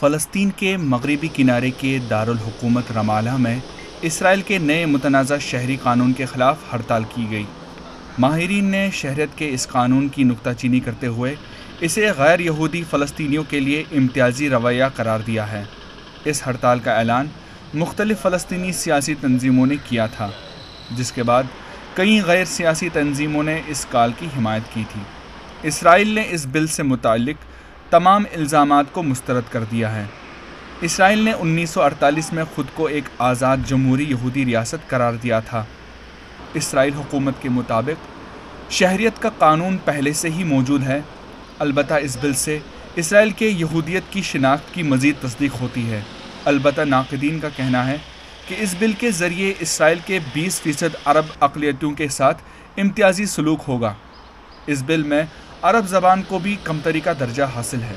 فلسطین کے مغربی کنارے کے دارالحکومت رمالہ میں اسرائیل کے نئے متنازع شہری قانون کے خلاف ہڑتال کی گئی۔ ماہرین نے شہریت کے اس قانون کی نکتہ چینی کرتے ہوئے اسے غیر یہودی فلسطینیوں کے لیے امتیازی رویہ قرار دیا ہے۔ اس ہڑتال کا اعلان مختلف فلسطینی سیاسی تنظیموں نے کیا تھا، جس کے بعد کئی غیر سیاسی تنظیموں نے اس کال کی حمایت کی تھی۔ اسرائیل نے اس بل سے متعلق تمام الزامات کو مسترد کر دیا ہے۔ اسرائیل نے 1948 میں خود کو ایک آزاد جمہوری یہودی ریاست قرار دیا تھا۔ اسرائیل حکومت کے مطابق شہریت کا قانون پہلے سے ہی موجود ہے، البتہ اس بل سے اسرائیل کے یہودیت کی شناخت کی مزید تصدیق ہوتی ہے۔ البتہ ناقدین کا کہنا ہے کہ اس بل کے ذریعے اسرائیل کے 20% عرب اقلیتوں کے ساتھ امتیازی سلوک ہوگا۔ اس بل میں عرب زبان کو بھی کمتری کا درجہ حاصل ہے۔